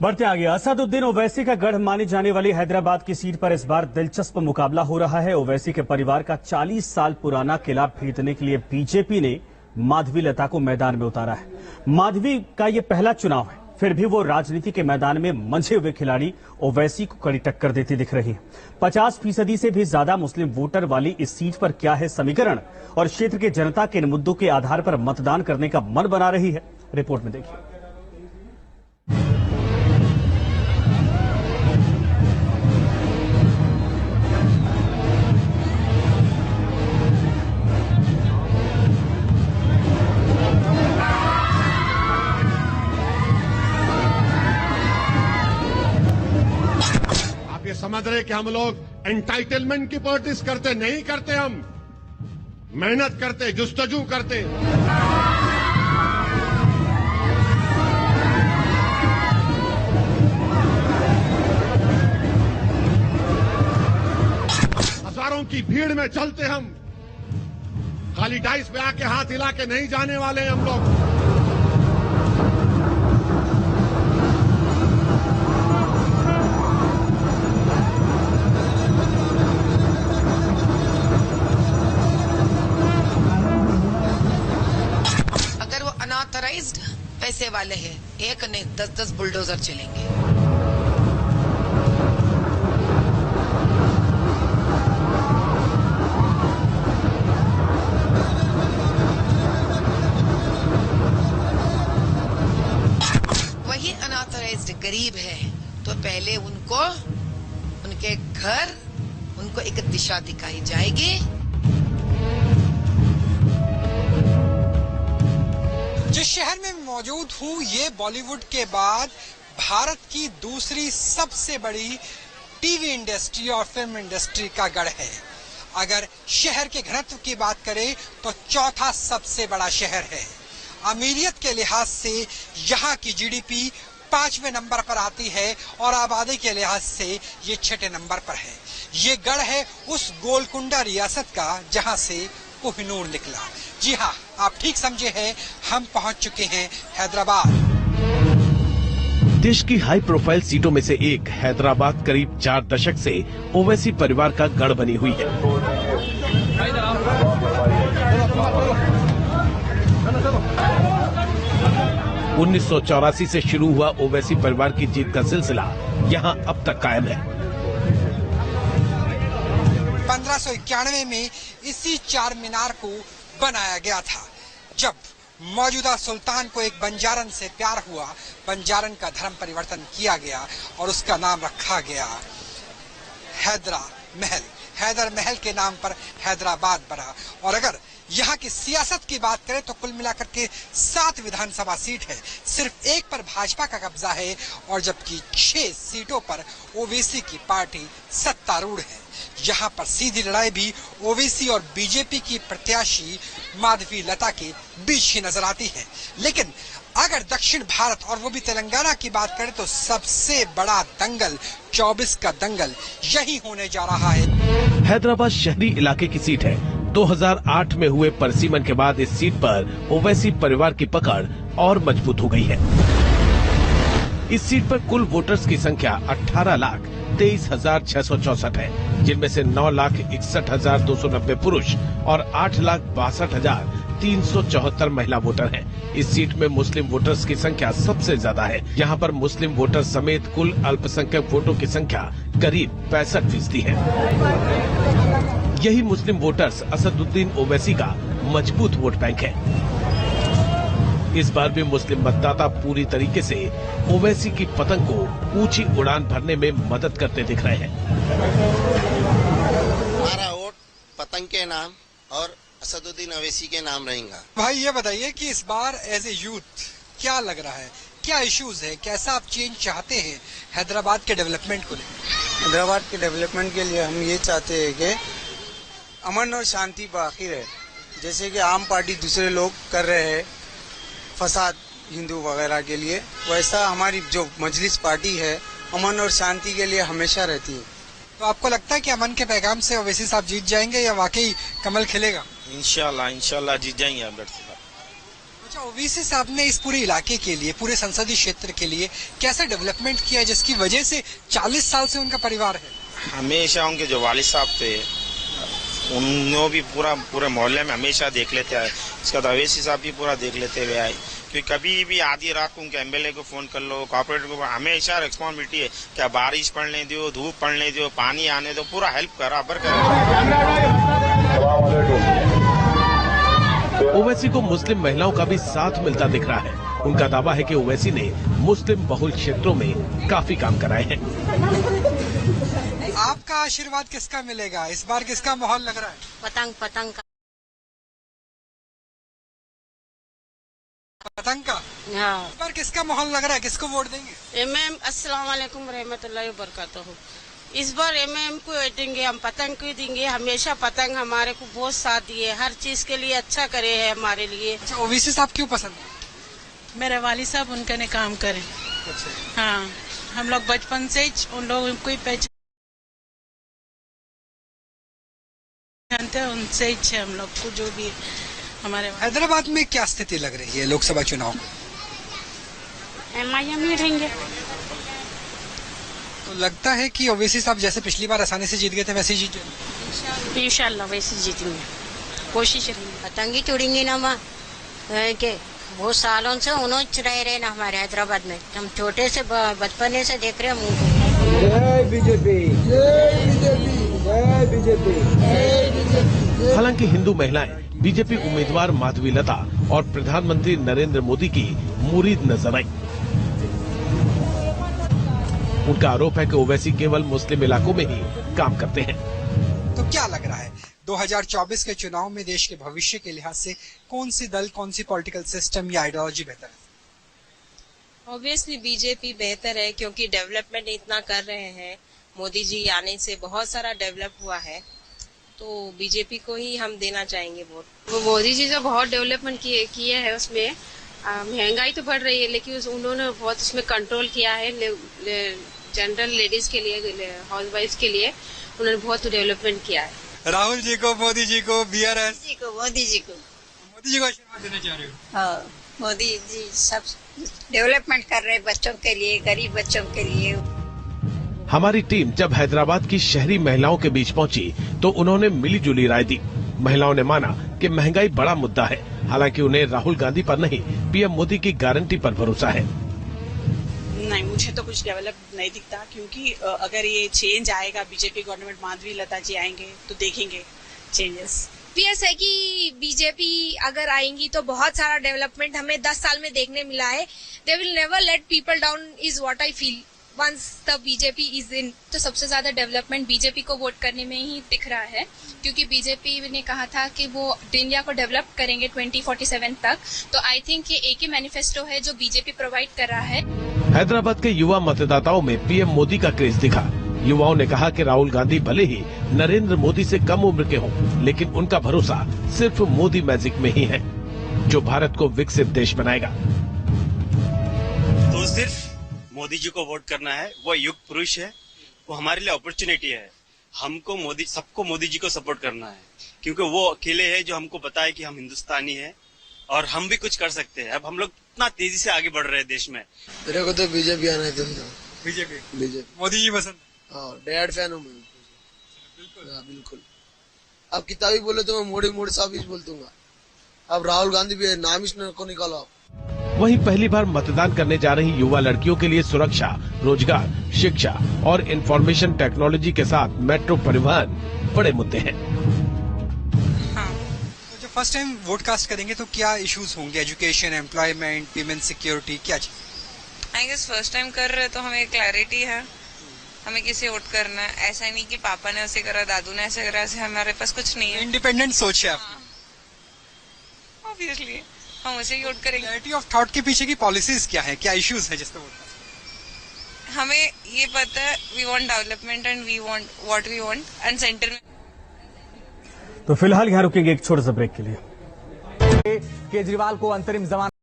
बढ़ते आगे, असदुद्दीन ओवैसी का गढ़ मानी जाने वाली हैदराबाद की सीट पर इस बार दिलचस्प मुकाबला हो रहा है। ओवैसी के परिवार का 40 साल पुराना किला भेदने के लिए बीजेपी ने माधवी लता को मैदान में उतारा है। माधवी का ये पहला चुनाव है, फिर भी वो राजनीति के मैदान में मंझे हुए खिलाड़ी ओवैसी को कड़ी टक्कर देती दिख रही है। 50% से भी ज्यादा मुस्लिम वोटर वाली इस सीट पर क्या है समीकरण और क्षेत्र के जनता के इन मुद्दों के आधार पर मतदान करने का मन बना रही है, रिपोर्ट में देखिए। समझ रहे कि हम लोग एंटाइटलमेंट की पॉलिटिक्स करते नहीं करते, हम मेहनत करते, जुस्तजू करते। हजारों की भीड़ में चलते हम, खाली डाइस पे आके हाथ हिला के नहीं जाने वाले हम लोग। अनऑथराइज्ड पैसे वाले हैं, एक नहीं 10-10 बुलडोजर चलेंगे। वही अनऑथराइज्ड गरीब है तो पहले उनको उनके घर, उनको एक दिशा दिखाई जाएगी। जिस शहर में मौजूद हूँ, ये बॉलीवुड के बाद भारत की दूसरी सबसे बड़ी टीवी इंडस्ट्री और फिल्म इंडस्ट्री का गढ़ है। अगर शहर के घनत्व की बात करें तो चौथा सबसे बड़ा शहर है। अमीरियत के लिहाज से यहाँ की जीडीपी 5वें नंबर पर आती है और आबादी के लिहाज से ये 6ठे नंबर पर है। ये गढ़ है उस गोलकुंडा रियासत का जहाँ से कोहिनूर निकला। जी हाँ, आप ठीक समझे हैं, हम पहुंच चुके हैं हैदराबाद। देश की हाई प्रोफाइल सीटों में से एक हैदराबाद करीब 4 दशक से ओवैसी परिवार का गढ़ बनी हुई है। 1984 से शुरू हुआ ओवैसी परिवार की जीत का सिलसिला यहाँ अब तक कायम है। 1591 में इसी चार मीनार को बनाया गया था। जब मौजूदा सुल्तान को एक बंजारन से प्यार हुआ, बंजारन का धर्म परिवर्तन किया गया और उसका नाम रखा गया हैदरा महल। हैदर महल के नाम पर हैदराबाद बना। और अगर यहाँ की सियासत की बात करें तो कुल मिलाकर के 7 विधानसभा सीट है, सिर्फ एक पर भाजपा का कब्जा है और जबकि 6 सीटों पर ओवैसी की पार्टी सत्तारूढ़ है। यहाँ पर सीधी लड़ाई भी ओवैसी और बीजेपी की प्रत्याशी माधवी लता के बीच ही नजर आती है। लेकिन अगर दक्षिण भारत और वो भी तेलंगाना की बात करें तो सबसे बड़ा दंगल 24 का दंगल यही होने जा रहा है। हैदराबाद शहरी इलाके की सीट है। 2008 में हुए परसीमन के बाद इस सीट पर ओवैसी परिवार की पकड़ और मजबूत हो गई है। इस सीट पर कुल वोटर्स की संख्या 18,23,664 है, जिनमें से 9,61,290 पुरुष और 8,62,374 महिला वोटर हैं। इस सीट में मुस्लिम वोटर्स की संख्या सबसे ज्यादा है। यहाँ पर मुस्लिम वोटर समेत कुल अल्पसंख्यक वोटों की संख्या करीब 65% है। यही मुस्लिम वोटर्स असदुद्दीन ओवैसी का मजबूत वोट बैंक है। इस बार भी मुस्लिम मतदाता पूरी तरीके से ओवैसी की पतंग को ऊंची उड़ान भरने में मदद करते दिख रहे हैं। हमारा वोट पतंग के नाम और असदुद्दीन ओवैसी के नाम रहेगा। भाई ये बताइए कि इस बार एज ए यूथ क्या लग रहा है, क्या इश्यूज है, कैसा आप चेंज चाहते हैं हैदराबाद के डेवलपमेंट को लेकर? हैदराबाद के डेवलपमेंट के लिए हम ये चाहते हैं कि अमन और शांति बाकी रहे। जैसे कि आम पार्टी दूसरे लोग कर रहे हैं फसाद हिंदू वगैरह के लिए, वैसा हमारी जो मजलिस पार्टी है अमन और शांति के लिए हमेशा रहती है। तो आपको लगता है कि अमन के पैगाम से ओवैसी साहब जीत जाएंगे या वाकई कमल खिलेगा? इंशाल्लाह जीत जाएंगे आप। अच्छा, ओवैसी साहब ने इस पूरे इलाके के लिए, पूरे संसदीय क्षेत्र के लिए कैसा डेवलपमेंट किया है जिसकी वजह से 40 साल से उनका परिवार है? हमेशा उनके जो वालिद साहब थे उन्होंने भी पूरे मोहल्ले में हमेशा देख लेते आए। इसका तो अवैसी साहब भी पूरा देख लेते हुए आए, क्योंकि कभी भी आधी रात को उनके एमएलए को फोन कर लो, कॉर्पोरेटर को, हमेशा रिस्पॉन्सिबिलिटी है। क्या बारिश पड़ने दो, धूप पड़ने दो, पानी आने दो, पूरा हेल्प बराबर ओवैसी को मुस्लिम महिलाओं का भी साथ मिलता दिख रहा है। उनका दावा है कि ओवैसी ने मुस्लिम बहुल क्षेत्रों में काफी काम कराए हैं। आपका आशीर्वाद किसका मिलेगा इस बार? किसका माहौल लग रहा है? पतंग का पतंग का। हाँ। इस बार किसका माहौल लग रहा है? किसको वोट देंगे? एमएम। अस्सलाम वालेकुम रहमतुल्लाहि व बरकातहू। इस बार एमएम को देंगे, हम पतंग को देंगे। हमेशा पतंग हमारे को बहुत साथ दिए, हर चीज के लिए अच्छा करे है हमारे लिए। अच्छा, ओवैसी साहब क्यों पसंद है? मेरे वाली साहब उनके ने काम करे। अच्छा। हाँ, हम लोग बचपन से ही उन लोगों को जानते हैं, उनसे ही हम लोग को जो भी हमारे। हैदराबाद में क्या स्थिति लग रही है लोकसभा चुनाव में? एमआईएम ही रहेंगे। तो लगता है कि ओवैसी साहब जैसे पिछली बार आसानी से जीत गए थे वैसे ही जीत जाएंगे। इंशाल्लाह वैसे जीतेंगे, कोशिश करेंगे। पतंग ही चुड़ेंगे ना माँ के, बहुत सालों से उन्होंने रह रहे ना हमारे हैदराबाद में। हम छोटे से बचपने से देख रहे हैं उनको। जय बीजेपी, जय बीजेपी, जय बीजेपी, जय बीजेपी। हालांकि हिंदू महिलाएं बीजेपी उम्मीदवार माधवीलता और प्रधानमंत्री नरेंद्र मोदी की मुरीद नजर आई। उनका आरोप है कि ओवैसी केवल मुस्लिम इलाकों में ही काम करते हैं। तो क्या लग रहा है 2024 के चुनाव में देश के भविष्य के लिहाज से कौन सी दल, कौन सी पॉलिटिकल सिस्टम या आइडियोलॉजी बेहतर है? ऑब्वियसली बीजेपी बेहतर है, क्योंकि डेवलपमेंट इतना कर रहे हैं। मोदी जी आने से बहुत सारा डेवलप हुआ है, तो बीजेपी को ही हम देना चाहेंगे वोट। वो मोदी जी जो बहुत डेवलपमेंट किए है, उसमें महंगाई तो बढ़ रही है, लेकिन उन्होंने बहुत उसमें कंट्रोल किया है। जनरल लेडीज के लिए, हाउस वाइफ के लिए उन्होंने बहुत डेवलपमेंट किया है। राहुल जी को, मोदी जी को, बीआरएस जी को, मोदी जी को, मोदी जी को आशीर्वाद देना चाह रहे हो? हाँ, मोदी जी सब डेवलपमेंट कर रहे हैं बच्चों के लिए, गरीब बच्चों के लिए। हमारी टीम जब हैदराबाद की शहरी महिलाओं के बीच पहुंची तो उन्होंने मिलीजुली राय दी। महिलाओं ने माना कि महंगाई बड़ा मुद्दा है, हालांकि उन्हें राहुल गांधी पर नहीं, पीएम मोदी की गारंटी पर भरोसा है। नहीं, मुझे तो कुछ डेवलप नहीं दिखता, क्योंकि अगर ये चेंज आएगा, बीजेपी गवर्नमेंट, माधवीलता जी आएंगे तो देखेंगे चेंजेस। ऑब्वियस है कि बीजेपी अगर आएंगी तो बहुत सारा डेवलपमेंट हमें 10 साल में देखने मिला है। They will never let people down is what I feel once the BJP is in. तो सबसे ज्यादा डेवलपमेंट बीजेपी को वोट करने में ही दिख रहा है, क्योंकि बीजेपी ने कहा था कि वो इंडिया को डेवलप करेंगे 2047 तक। तो आई थिंक ये एक ही मैनिफेस्टो है जो बीजेपी प्रोवाइड कर रहा है। हैदराबाद के युवा मतदाताओं में पीएम मोदी का क्रेज दिखा। युवाओं ने कहा कि राहुल गांधी भले ही नरेंद्र मोदी से कम उम्र के हों, लेकिन उनका भरोसा सिर्फ मोदी मैजिक में ही है, जो भारत को विकसित देश बनाएगा। तो सिर्फ मोदी जी को वोट करना है, वो युग पुरुष है, वो हमारे लिए अपॉर्चुनिटी है। हमको सबको मोदी जी को सपोर्ट करना है, क्योंकि वो अकेले है जो हमको बताए कि हम हिंदुस्तानी है और हम भी कुछ कर सकते हैं। अब हम लोग इतना तेजी से आगे बढ़ रहे हैं देश में। मेरे को तो बीजेपी आना है। बीजेपी मोदी जी पसंद? हाँ, डैड फैन हूँ मैं। बिल्कुल। अब किताबी बोले तो मैं मोदी साहब ही बोल दूंगा। अब राहुल गांधी भी है, नाम ही को निकालो आप। वहीं पहली बार मतदान करने जा रही युवा लड़कियों के लिए सुरक्षा, रोजगार, शिक्षा और इंफॉर्मेशन टेक्नोलॉजी के साथ मेट्रो परिवहन बड़े मुद्दे हैं। तो जब फर्स्ट टाइम वोट कास्ट करेंगे तो क्या इश्यूज होंगे? एजुकेशन, एम्प्लॉयमेंट, वीमेन सिक्योरिटी, क्या चीज? आई गेस फर्स्ट टाइम कर रहे तो हमें क्लैरिटी है हमें किसे वोट करना है। ऐसा नहीं कि पापा ने ऐसे करा, दादू ने ऐसे करा, ऐसे हमारे पास कुछ नहीं है। इंडिपेंडेंट सोच है आपकी। ऑब्वियसली हम उसे ही वोट करेंगे। क्लैरिटी ऑफ थॉट के पीछे की पॉलिसीज क्या है, क्या इश्यूज है जिसपे वोट? हमें ये पता है, we want development and we want what we want, and centre में। तो फिलहाल यहाँ रुकेंगे एक छोटे से ब्रेक के लिए। केजरीवाल को अंतरिम जमानत